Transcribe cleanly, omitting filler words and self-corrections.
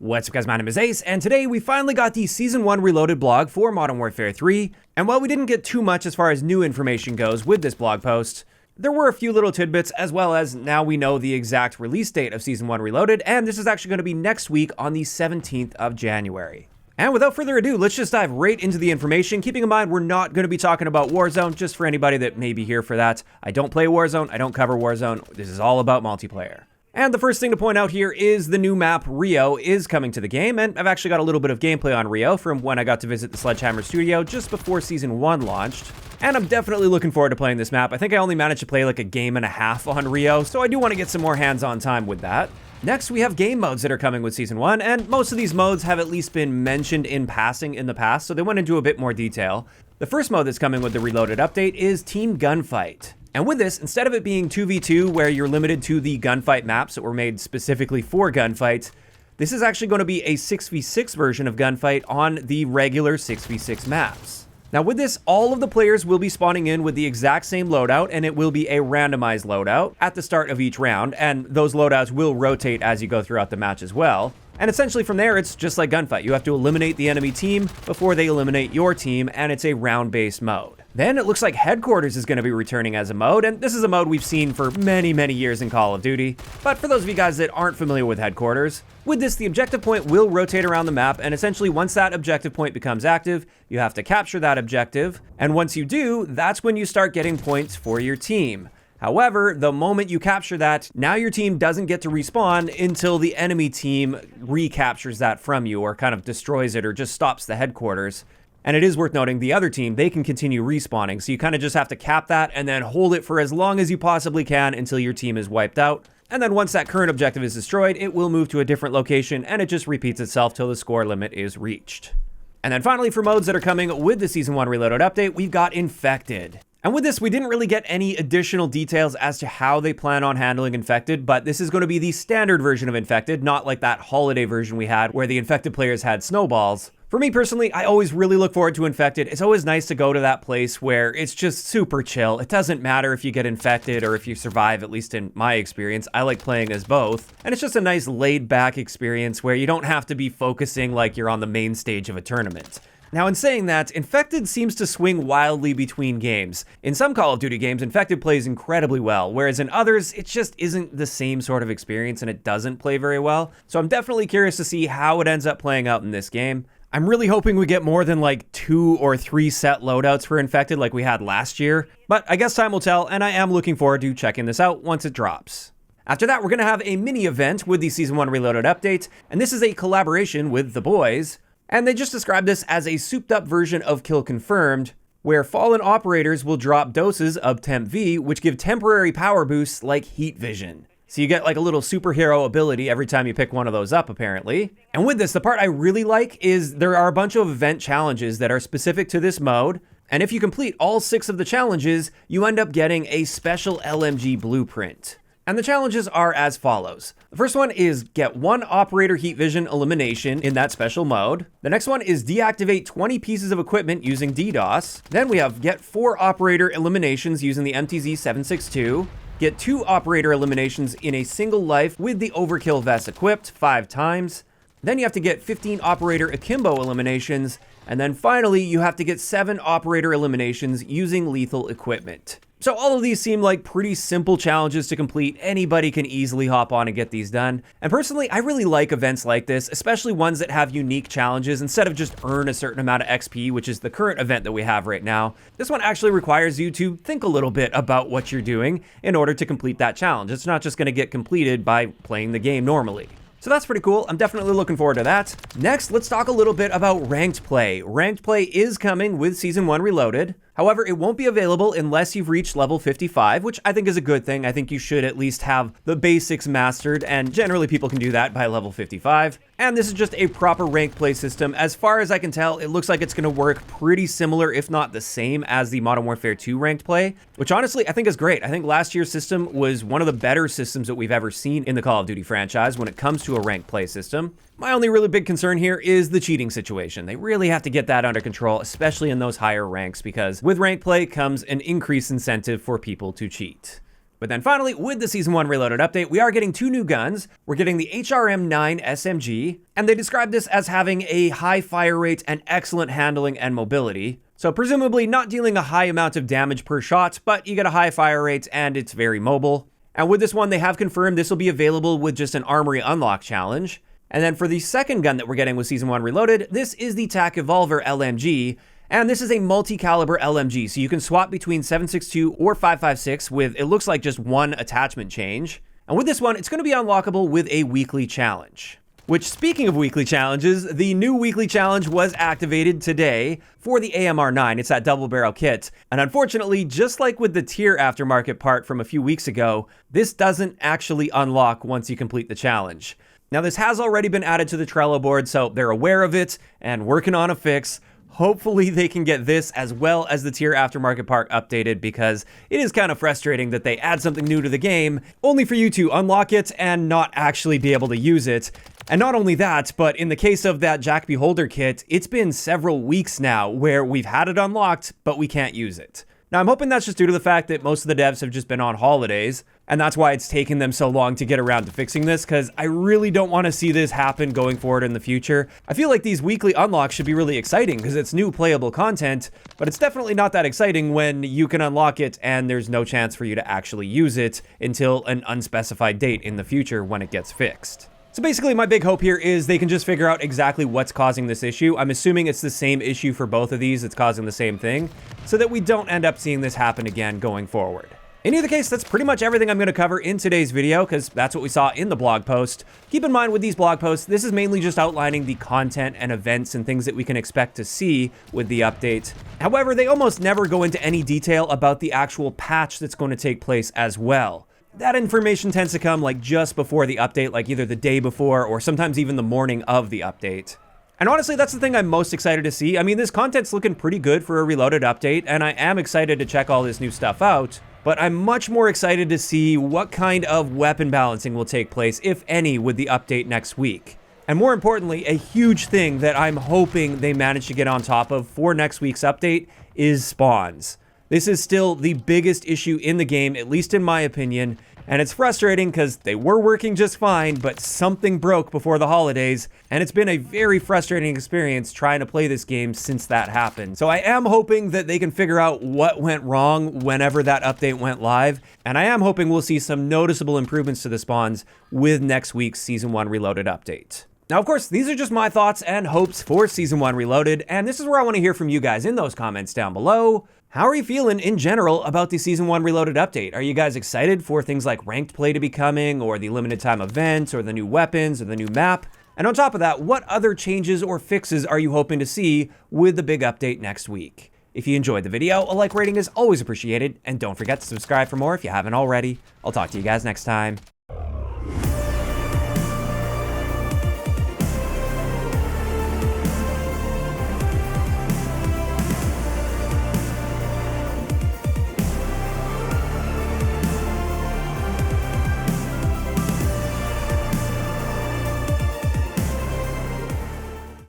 What's up guys, my name is Ace, and today we finally got the Season 1 Reloaded blog for Modern Warfare 3, and while we didn't get too much as far as new information goes with this blog post, there were a few little tidbits, as well as now we know the exact release date of Season 1 Reloaded, and this is actually going to be next week on the 17th of January. And without further ado, let's just dive right into the information, keeping in mind we're not going to be talking about Warzone, just for anybody that may be here for that. I don't play Warzone, I don't cover Warzone, this is all about multiplayer. And the first thing to point out here is the new map, Rio, is coming to the game, and I've actually got a little bit of gameplay on Rio from when I got to visit the Sledgehammer studio just before Season 1 launched. And I'm definitely looking forward to playing this map. I think I only managed to play like a game and a half on Rio, so I do want to get some more hands-on time with that. Next, we have game modes that are coming with Season 1, and most of these modes have at least been mentioned in passing in the past, so they went into a bit more detail. The first mode that's coming with the Reloaded update is Team Gunfight. And with this, instead of it being 2v2 where you're limited to the gunfight maps that were made specifically for gunfights, this is actually going to be a 6v6 version of gunfight on the regular 6v6 maps. Now with this, all of the players will be spawning in with the exact same loadout, and it will be a randomized loadout at the start of each round, and those loadouts will rotate as you go throughout the match as well. And essentially from there, it's just like gunfight. You have to eliminate the enemy team before they eliminate your team, and it's a round-based mode. Then it looks like Headquarters is going to be returning as a mode, and this is a mode we've seen for many, many years in Call of Duty. But for those of you guys that aren't familiar with Headquarters, with this, the objective point will rotate around the map, and essentially once that objective point becomes active, you have to capture that objective, and once you do, that's when you start getting points for your team. However, the moment you capture that, now your team doesn't get to respawn until the enemy team recaptures that from you, or kind of destroys it, or just stops the headquarters. And it is worth noting, the other team, they can continue respawning, so you kind of just have to cap that and then hold it for as long as you possibly can until your team is wiped out. And then once that current objective is destroyed, it will move to a different location, and it just repeats itself till the score limit is reached. And then finally, for modes that are coming with the Season 1 Reloaded update, we've got Infected. And with this, we didn't really get any additional details as to how they plan on handling Infected, but this is going to be the standard version of Infected, not like that holiday version we had where the Infected players had snowballs. For me personally, I always really look forward to Infected. It's always nice to go to that place where it's just super chill. It doesn't matter if you get infected or if you survive, at least in my experience. I like playing as both. And it's just a nice laid-back experience where you don't have to be focusing like you're on the main stage of a tournament. Now, in saying that, Infected seems to swing wildly between games. In some Call of Duty games, Infected plays incredibly well, whereas in others, it just isn't the same sort of experience and it doesn't play very well. So I'm definitely curious to see how it ends up playing out in this game. I'm really hoping we get more than like 2 or 3 set loadouts for Infected like we had last year, but I guess time will tell, and I am looking forward to checking this out once it drops. After that, we're going to have a mini event with the Season 1 Reloaded update, and this is a collaboration with The Boys. And they just described this as a souped-up version of Kill Confirmed, where fallen operators will drop doses of Temp V, which give temporary power boosts like heat vision. So you get like a little superhero ability every time you pick one of those up, apparently. And with this, the part I really like is there are a bunch of event challenges that are specific to this mode, and if you complete all 6 of the challenges, you end up getting a special LMG blueprint. And the challenges are as follows. The first one is get 1 operator heat vision elimination in that special mode. The next one is deactivate 20 pieces of equipment using DDoS. Then we have get 4 operator eliminations using the MTZ-762. Get 2 operator eliminations in a single life with the overkill vest equipped 5 times. Then you have to get 15 operator akimbo eliminations. And then finally, you have to get 7 operator eliminations using lethal equipment. So all of these seem like pretty simple challenges to complete. Anybody can easily hop on and get these done. And personally, I really like events like this, especially ones that have unique challenges instead of just earn a certain amount of XP, which is the current event that we have right now. This one actually requires you to think a little bit about what you're doing in order to complete that challenge. It's not just going to get completed by playing the game normally. So that's pretty cool. I'm definitely looking forward to that. Next, let's talk a little bit about ranked play. Ranked play is coming with Season 1 Reloaded. However, it won't be available unless you've reached level 55, which I think is a good thing. I think you should at least have the basics mastered, and generally people can do that by level 55. And this is just a proper ranked play system. As far as I can tell, it looks like it's going to work pretty similar, if not the same, as the Modern Warfare 2 ranked play, which honestly I think is great. I think last year's system was one of the better systems that we've ever seen in the Call of Duty franchise when it comes to a ranked play system. My only really big concern here is the cheating situation. They really have to get that under control, especially in those higher ranks, because with ranked play comes an increased incentive for people to cheat. But then finally, with the Season 1 Reloaded update, we are getting 2 new guns. We're getting the HRM-9 SMG, and they describe this as having a high fire rate and excellent handling and mobility. So presumably not dealing a high amount of damage per shot, but you get a high fire rate and it's very mobile. And with this one, they have confirmed this will be available with just an Armory Unlock challenge. And then for the second gun that we're getting with Season 1 Reloaded, this is the TAC Evolver LMG. And this is a multi-caliber LMG, so you can swap between 7.62 or 5.56 with, it looks like, just one attachment change. And with this one, it's going to be unlockable with a weekly challenge. Which, speaking of weekly challenges, the new weekly challenge was activated today for the AMR-9. It's that double barrel kit. And unfortunately, just like with the tier aftermarket part from a few weeks ago, this doesn't actually unlock once you complete the challenge. Now, this has already been added to the Trello board, so they're aware of it and working on a fix. Hopefully they can get this as well as the tier aftermarket part updated, because it is kind of frustrating that they add something new to the game only for you to unlock it and not actually be able to use it. And not only that, but in the case of that Jack Beholder kit, it's been several weeks now where we've had it unlocked, but we can't use it. Now, I'm hoping that's just due to the fact that most of the devs have just been on holidays, and that's why it's taken them so long to get around to fixing this, because I really don't want to see this happen going forward in the future. I feel like these weekly unlocks should be really exciting because it's new playable content, but it's definitely not that exciting when you can unlock it and there's no chance for you to actually use it until an unspecified date in the future when it gets fixed. So basically, my big hope here is they can just figure out exactly what's causing this issue. I'm assuming it's the same issue for both of these. It's causing the same thing, so that we don't end up seeing this happen again going forward. In either case, that's pretty much everything I'm going to cover in today's video, because that's what we saw in the blog post. Keep in mind with these blog posts, this is mainly just outlining the content and events and things that we can expect to see with the update. However, they almost never go into any detail about the actual patch that's going to take place as well. That information tends to come like just before the update, like either the day before or sometimes even the morning of the update. And honestly, that's the thing I'm most excited to see. I mean, this content's looking pretty good for a Reloaded update, and I am excited to check all this new stuff out, but I'm much more excited to see what kind of weapon balancing will take place, if any, with the update next week. And more importantly, a huge thing that I'm hoping they manage to get on top of for next week's update is spawns. This is still the biggest issue in the game, at least in my opinion, and it's frustrating because they were working just fine, but something broke before the holidays, and it's been a very frustrating experience trying to play this game since that happened. So I am hoping that they can figure out what went wrong whenever that update went live, and I am hoping we'll see some noticeable improvements to the spawns with next week's Season 1 Reloaded update. Now, of course, these are just my thoughts and hopes for Season 1 Reloaded, and this is where I want to hear from you guys in those comments down below. How are you feeling in general about the Season 1 Reloaded update? Are you guys excited for things like ranked play to be coming, or the limited time events, or the new weapons, or the new map? And on top of that, what other changes or fixes are you hoping to see with the big update next week? If you enjoyed the video, a like rating is always appreciated, and don't forget to subscribe for more if you haven't already. I'll talk to you guys next time.